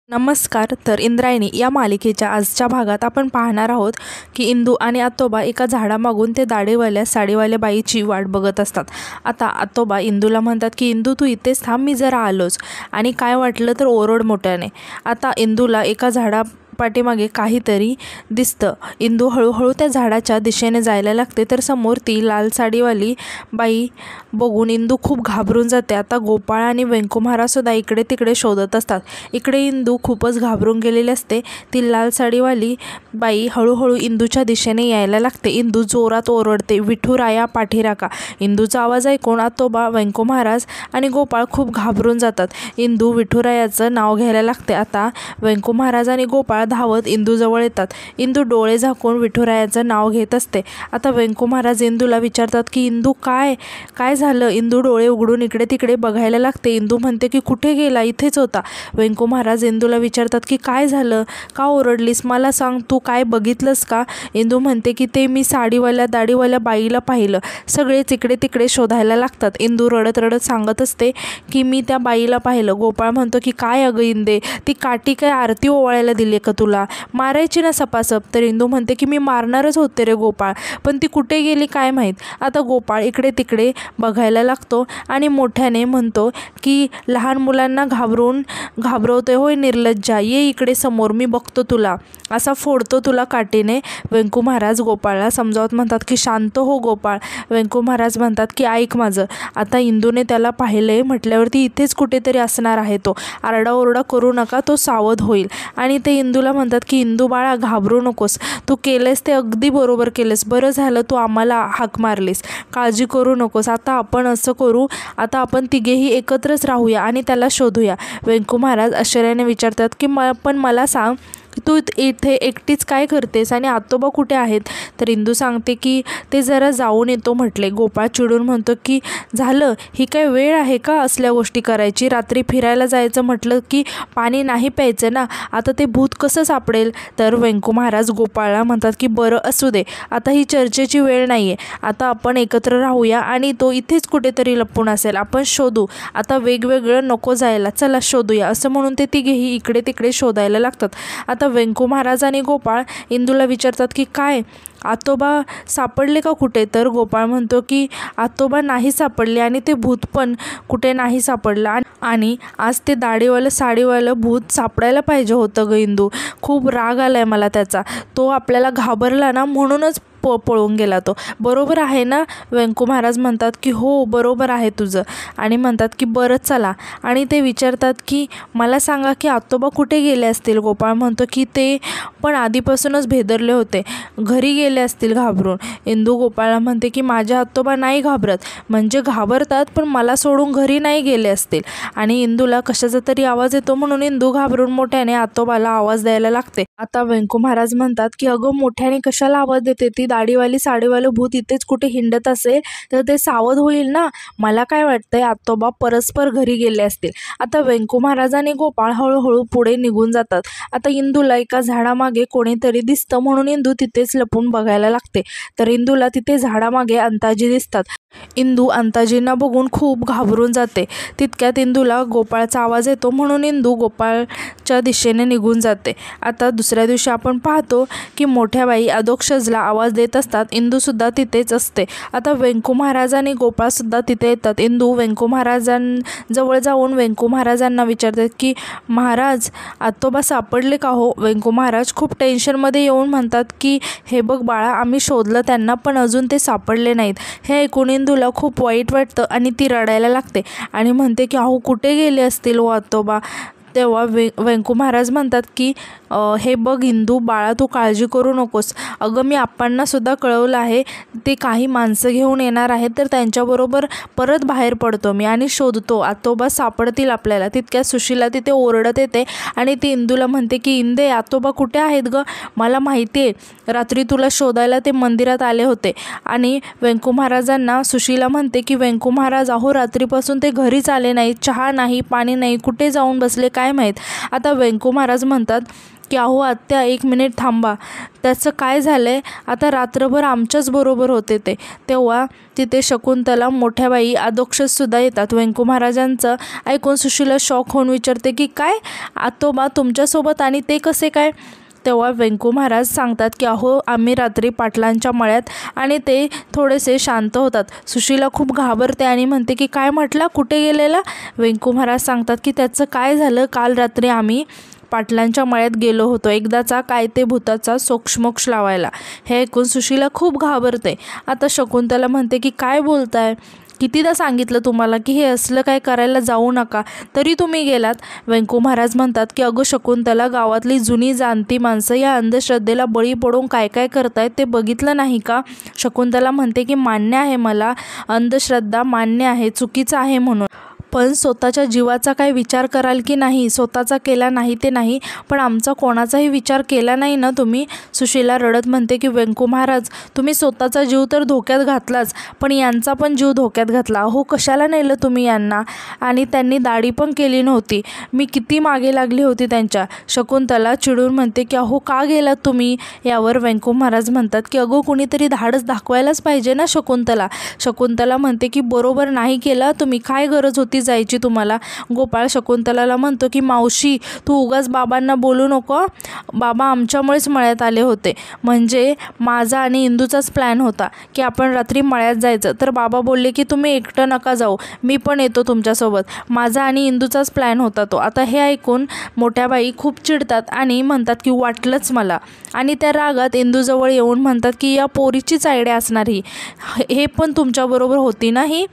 नमस्कार. तर इंद्रायणी या मालिकेच्या आजच्या भागात आपण पाहणार आहोत की इंदू आणि आतोबा एका झाडामागून ते दाढीवाल्या साडीवाल्या बाईची वाट बघत असतात. आता आतोबा इंदूला म्हणतात की इंदू तू इथेच थांब, मी जरा आलोच, आणि काय वाटलं तर ओरड मोठ्याने. आता इंदूला एका पाठीमागे काहीतरी दिसतं. इंदू हळूहळू त्या झाडाच्या दिशेने जायला लागते, तर समोर ती लाल साडीवाली बाई बघून इंदू खूप घाबरून जाते. आता गोपाळ आणि वेंकुमारासुद्धा इकडे तिकडे शोधत असतात. इकडे इंदू खूपच घाबरून गेलेली असते. ती लाल साडीवाली बाई हळूहळू इंदूच्या दिशेने यायला लागते. इंदू जोरात ओरडते, विठुराया पाठीराखा. इंदूचा आवाज ऐकून आतोबा, वेंकुमहाराज आणि गोपाळ खूप घाबरून जातात. इंदू विठुरायाचं नाव घ्यायला लागते. आता वेंकुमहाराज आणि गोपाळ धावत इंदूजवळ येतात. इंदू डोळे झाकून विठुरायाचं नाव घेत असते. आता वेंकुमहाराज इंदूला विचारतात की इंदू काय झालं. इंदू डोळे उघडून इकडे तिकडे बघायला लागते. इंदू म्हणते की कुठे गेला, इथेच होता. वेंकुमहाराज इंदूला विचारतात की काय झालं, का ओरडलीस, मला सांग, तू काय बघितलंस का. इंदू म्हणते की ते मी साडीवाल्या दाढीवाल्या बाईला पाहिलं. सगळेच इकडे तिकडे शोधायला लागतात. इंदू रडत रडत सांगत असते की मी त्या बाईला पाहिलं. गोपाळ म्हणतो की काय अगं इंदे, ती काठी काय आरती ओवाळायला दिली का तुला, मारायची ना सपासप. तर इंदू म्हणते की मी मारणारच होते रे गोपाळ, पण ती कुठे गेली काय माहीत. आता गोपाळ इकडे तिकडे बघायला लागतो आणि मोठ्याने म्हणतो की लहान मुलांना घाबरवतोय होय निर्लज्जा, ये इकडे समोर, मी बघतो तुला, असा फोडतो तुला काठीने. वेंकुमहाराज गोपाळला समजावत म्हणतात की शांत हो गोपाळ. वेंकुमहाराज म्हणतात की ऐक माझं. आता इंदूने त्याला पाहिलंय म्हटल्यावरती इथेच कुठेतरी असणार आहे तो, आरडाओरडा करू नका, तो सावध होईल. आणि ते इंदूला म्हणतात की इंदू बाळा घाबरू नकोस, तू केलेस ते अगदी बरोबर केलेस, बरं झालं तू आम्हाला हाक मारलीस, काळजी करू नकोस. आता आपण असं करू, आता आपण तिघेही एकत्रच राहूया आणि त्याला शोधूया. वेंकुमहाराज आश्चर्याने विचारतात की पण मला सांग, तू इथे एकटीच काय करतेस आणि आतोबा कुठे आहेत. तर इंदू सांगते की ते जरा जाऊन येतो म्हटले. गोपाळ चिडून म्हणतो की झालं, ही काय वेळ आहे का असल्या गोष्टी करायची, रात्री फिरायला जायचं म्हटलं की पाणी नाही प्यायचं ना, आता ते भूत कसं सापडेल. तर वेंकुमहाराज गोपाळला म्हणतात की बरं असू दे, आता ही चर्चेची वेळ नाही आहे, आता आपण एकत्र राहूया आणि तो इथेच कुठेतरी लपून असेल, आपण शोधू, आता वेगवेगळं नको जायला, चला शोधूया. असं म्हणून ते तिघेही इकडे तिकडे शोधायला लागतात. आता वेंकुमहाराज आणि गोपाळ इंदूला विचारतात की काय आतोबा सापडले का कुठे. तर गोपाळ म्हणतो की आतोबा नाही सापडले आणि ते भूत पण कुठे नाही सापडलं, आणि आज ते दाढीवालं साडीवालं भूत सापडायला पाहिजे होतं ग इंदू. खूप राग आलाय मला त्याचा, तो आपल्याला घाबरला ना म्हणूनच पळून गेला तो, बरोबर आहे ना. वेंकुमहाराज म्हणतात की हो बरोबर आहे तुझं, आणि म्हणतात की बरं चला. आणि ते विचारतात की मला सांगा की आतोबा कुठे गेले असतील. गोपाळ म्हणतो की ते पण आधीपासूनच भेदरले होते, घरी गेले असतील घाबरून. इंदू गोपाळला म्हणते की माझ्या आतोबा नाही घाबरत, म्हणजे घाबरतात पण मला सोडून घरी नाही गेले असतील. आणि इंदूला कशाचा तरी आवाज येतो म्हणून इंदू घाबरून मोठ्याने आतोबाला आवाज द्यायला लागते. आता वेंकुमहाराज म्हणतात की अगं मोठ्याने कशाला आवाज देते, ती दाढीवाली साडीवालं भूत इथेच कुठे हिंडत असेल तर ते सावध होईल ना. मला काय वाटतंय आतोबा परस्पर घरी गेले असतील. आता वेंकुमहाराज आणि गोपाळ हळूहळू पुढे निघून जातात. आता इंदूला एका झाडामागे कोणीतरी दिसतं म्हणून इंदू तिथेच लपून बघायला लागते. तर इंदूला तिथे झाडामागे अंताजी दिसतात. इंदू अंताजींना बघून खूप घाबरून जाते. तितक्यात इंदूला गोपाळचा आवाज येतो म्हणून इंदू गोपाळच्या दिशेने निघून जाते. आता दुसऱ्या दिवशी आपण पाहतो की मोठ्या बाई अधोक्षजला आवाज देत असतात. इंदूसुद्धा तिथेच असते. आता वेंकुमहाराज आणि गोपाळसुद्धा तिथे येतात. इंदू वेंकुमहाराजांजवळ जाऊन वेंकुमहाराजांना विचारतात की महाराज आतोबा सापडले का हो. वेंकुमहाराज खूप टेन्शनमध्ये येऊन म्हणतात की हे बघ बाळा, आम्ही शोधलं त्यांना पण अजून ते सापडले नाहीत. हे ऐकून इंदूला खूप वाईट वाटतं आणि ती रडायला लागते आणि म्हणते की अहो कुठे गेले असतील हो आतोबा. तेव्हा वेंकुमहाराज म्हणतात की हे बघ इंदू बाळा, तू काळजी करू नकोस, अगं मी आप्पांनासुद्धा कळवलं आहे, ते काही माणसं घेऊन येणार आहेत, तर त्यांच्याबरोबर परत बाहेर पडतो मी आणि शोधतो, आतोबा सापडतील आपल्याला. तितक्यात सुशीला तिथे ओरडत येते आणि ती इंदूला म्हणते की इंदे आतोबा कुठे आहेत ग, मला माहिती आहे रात्री तुला शोधायला ते मंदिरात आले होते. आणि वेंकुमहाराजांना सुशीला म्हणते की वेंकुमहाराज अहो रात्रीपासून ते घरीच आले नाहीत, चहा नाही पाणी नाही, कुठे जाऊन बसले काय माहीत. आता वेंकुमहाराज म्हणतात की अहो आत्या 1 मिनिट थांबा, त्याचं काय झालं आहे, आता रात्रभर आमच्याच बरोबर होते ते. तेव्हा तिथे शकुंतला, मोठ्या बाई, अधोक्षजसुद्धा येतात. व्यंकू महाराजांचं ऐकून सुशीला शॉक होऊन विचारते की काय आतोबा तुमच्यासोबत आणि ते कसे काय. तेव्हा व्यंकू महाराज सांगतात की अहो आम्ही रात्री पाटलांच्या मळ्यात, आणि ते थोडेसे शांत होतात. सुशीला खूप घाबरते आणि म्हणते की काय म्हटला, कुठे गेलेला. व्यंकू महाराज सांगतात की त्याचं काय झालं, काल रात्री आम्ही पाटलांच्या मळ्यात गेलो होतो, एकदाचा काय ते भूताचा सोक्षमोक्ष लावायला. हे ऐकून सुशीला खूप घाबरते. आता शकुंतला म्हणते की काय बोलताय, कितीदा सांगितलं तुम्हाला की हे असलं काय करायला जाऊ नका, तरी तुम्ही गेलात. व्यंकू महाराज म्हणतात की अगं शकुंतला, गावातली जुनी जाणती माणसं या अंधश्रद्धेला बळी पडून काय काय करतायत ते बघितलं नाही का. शकुंतला म्हणते की मान्य आहे, मला अंधश्रद्धा मान्य आहे, चुकीचं आहे म्हणून, पण स्वतःच्या जीवाचा काय विचार कराल की नाही. स्वतःचा केला नाही ते नाही, पण आमचा कोणाचाही विचार केला नाही ना तुम्ही. सुशीला रडत म्हणते की व्यंकू महाराज, तुम्ही स्वतःचा जीव तर धोक्यात घातलाच, पण यांचा पण जीव धोक्यात घातला. अहो कशाला नेलं तुम्ही यांना, आणि त्यांनी दाढी पण केली नव्हती, मी किती मागे लागली होती त्यांच्या. शकुंतला चिडून म्हणते की अहो का गेलात तुम्ही. यावर व्यंकू महाराज म्हणतात की अगो कुणीतरी धाडस दाखवायलाच पाहिजे ना शकुंतला. शकुंतला म्हणते की बरोबर नाही केलं तुम्ही, काय गरज होती जायची तुम्हाला. गोपाळ शकुंतलाला म्हणतो की मावशी तू उगाच बाबांना बोलू नको, बाबा आमच्यामुळेच मळ्यात आले होते, म्हणजे माझा आणि इंदूचाच प्लॅन होता की आपण रात्री मळ्यात जायचं, तर बाबा बोलले की तुम्ही एकटं नका जाऊ, मी पण येतो तुमच्यासोबत, माझा आणि इंदूचाच प्लॅन होता तो. आता हे ऐकून मोठ्या बाई खूप चिडतात आणि म्हणतात की वाटलंच मला, आणि त्या रागात इंदूजवळ येऊन म्हणतात की या पोरीचीच आयडिया असणार ही, हे पण तुमच्याबरोबर होती ना ही,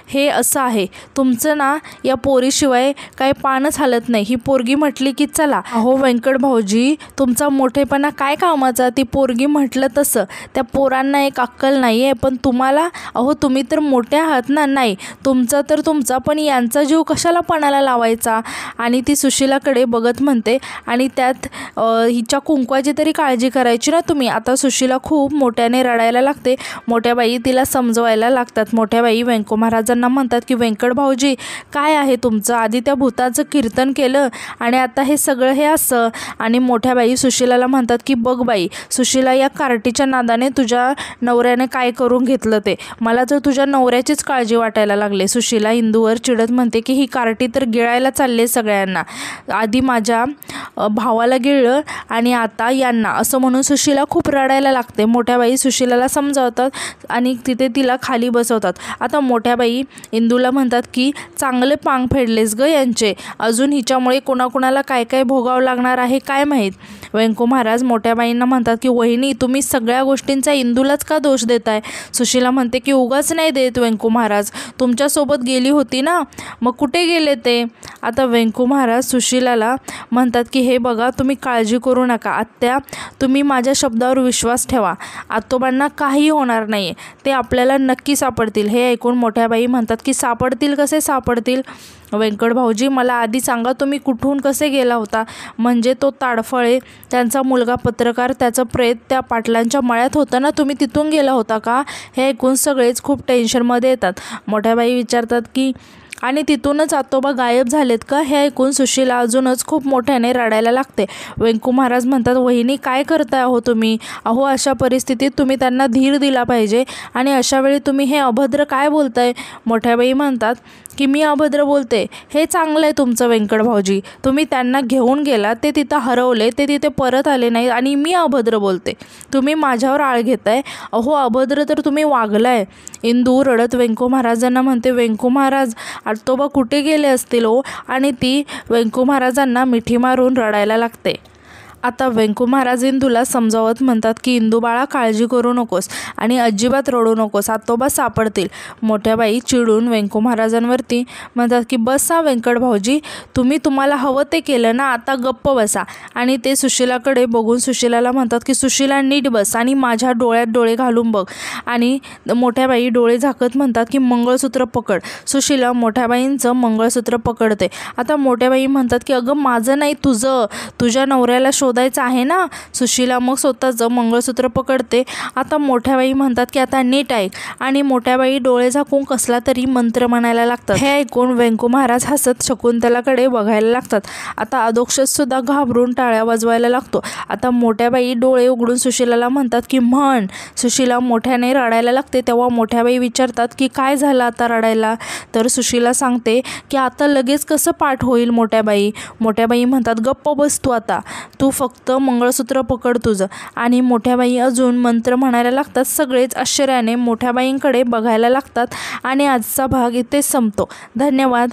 हे असं आहे तुमचं ना, या पोरीशिवाय काही पानच हलत नाही. ही पोरगी म्हटली की चला. अहो व्यंकट भाऊजी, तुमचा मोठेपणा काय कामाचा, ती पोरगी म्हटलं तसं, त्या पोरांना एक अक्कल नाही आहे, पण तुम्हाला, अहो तुम्ही तर मोठे आहात ना. नाही तुमचा तर तुमचा, पण यांचा जीव कशाला पणाला लावायचा. आणि ती सुशीलाकडे बघत म्हणते आणि त्यात हिच्या कुंकवाची तरी काळजी करायची ना तुम्ही. आता सुशीला खूप मोठ्याने रडायला लागते. मोठ्या बाई तिला समजवायला लागतात. मोठ्या बाई व्यंकू महाराजांना म्हणतात की व्यंकट भाऊजी काय आहे तुमचं, आधी त्या भूताचं कीर्तन केलं आणि आता हे सगळं हे असं. आणि मोठ्या बाई सुशीलाला म्हणतात की बघ बाई सुशीला, या कार्टीच्या नादाने तुझ्या नवऱ्याने काय करून घेतलं ते, मला तर तुझ्या नवऱ्याचीच काळजी वाटायला लागले. सुशीला इंदूवर चिडत म्हणते की ही कार्टी तर गिळायला चालले सगळ्यांना, आधी माझ्या भावाला गिळलं आणि आता यांना, असं म्हणून सुशीला खूप रडायला लागते. मोठ्या बाई सुशीलाला समजावतात आणि तिथे तिला खाली बसवतात. आता मोठ्या बाई इंदूला म्हणतात की चांगले पांग फेडलेस ग यांचे, अजून हिच्यामुळे कोणाकोणाला काय काय भोगावं लागणार आहे काय माहीत. व्यंकू महाराज मोठ्या बाईंना म्हणतात की वहिनी तुम्ही सगळ्या गोष्टींचा इंदूलाच का दोष देताय. सुशीला म्हणते की उगाच नाही देत व्यंकू महाराज, तुमच्यासोबत गेली होती ना, मग कुठे गेले ते. आता व्यंकू महाराज सुशीलाला म्हणतात की हे बघा तुम्ही काळजी करू नका आत्या, तुम्ही माझ्या शब्दावर विश्वास ठेवा, आतोबांना काही होणार नाही, ते आपल्याला नक्की सापडतील. हे ऐकून मोठ्या बाई म्हणतात की सापडतील कसे सापडतील. व्यंकट भाऊजी मला आधी सांगा तुम्ही कुठून कसे गेला होता. म्हणजे तो ताडफळे त्यांचा मुलगा पत्रकार, त्याचं प्रेत त्या पाटलांच्या मळ्यात होतं ना, तुम्ही तिथून गेला होता का. हे ऐकून सगळेच खूप टेन्शनमध्ये येतात. मोठ्या बाई विचारतात की आणि तिथूनच आतोबा गायब झालेत का. हे ऐकून सुशीला अजूनच खूप मोठ्याने रडायला लागते. व्यंकू महाराज म्हणतात वहिनी काय करताय आहो तुम्ही, अहो अशा परिस्थितीत तुम्ही त्यांना धीर दिला पाहिजे आणि अशा वेळी तुम्ही हे अभद्र काय बोलताय. मोठ्या बाई म्हणतात की मी अभद्र बोलते, हे चांगलं आहे तुमचं व्यंकट भाऊजी, तुम्ही त्यांना घेऊन गेला, ते तिथं हरवले, ते तिथे परत आले नाही आणि मी अभद्र बोलते, तुम्ही माझ्यावर आळ घेताय. अहो अभद्र तर तुम्ही वागलाय. इंदू रडत व्यंकू महाराजांना म्हणते व्यंकू महाराज आतोबा कुठे गेले असतील हो, आणि ती व्यंकू महाराजांना मिठी मारून रडायला लागते. आता व्यंकू महाराज इंदूला समजावत म्हणतात की इंदू बाळा काळजी करू नकोस आणि अजिबात रडू नकोस, आतोबा सापडतील. मोठ्या बाई चिडून व्यंकू महाराजांवरती म्हणतात की बसा व्यंकट भाऊजी, तुम्ही तुम्हाला हवं ते केलं ना, आता गप्प बसा. आणि ते सुशीलाकडे बघून सुशीलाला म्हणतात की सुशीला नीट बस आणि माझ्या डोळ्यात डोळे घालून बघ. आणि मोठ्या बाई डोळे झाकत म्हणतात की मंगळसूत्र पकड. सुशीला मोठ्या बाईंचं मंगळसूत्र पकडते. आता मोठ्या बाई म्हणतात की अगं माझं नाही तुझं, तुझ्या नवऱ्याला शोधायचं आहे ना. सुशीला मग स्वतःचं मंगळसूत्र पकडते. आता मोठ्या बाई म्हणतात की आता नीट ऐक, आणि मोठ्या बाई डोळे झाकून कसला तरी मंत्र म्हणायला लागतात. हे ऐकून वेंकू महाराज हसत शकुंतलाकडे बघायला लागतात. आता अधोक्षज सुद्धा घाबरून टाळ्या वाजवायला लागतो. आता मोठ्या बाई डोळे उघडून सुशीलाला म्हणतात की म्हण. सुशीला मोठ्याने रडायला लागते. तेव्हा मोठ्या बाई विचारतात की काय झालं आता रडायला. तर सुशीला सांगते की आता लगेच कसं पाठ होईल मोठ्या बाई. मोठ्या बाई म्हणतात गप्प बस तू, आता तू फक्त मंगळसूत्र पकड तुझं. आणि मोठ्या बाई अजून मंत्र म्हणायला लागतात. सगळेच आश्चर्याने मोठ्या बाईंकडे बघायला लागतात. आणि आजचा भाग इथेच संपतो. धन्यवाद.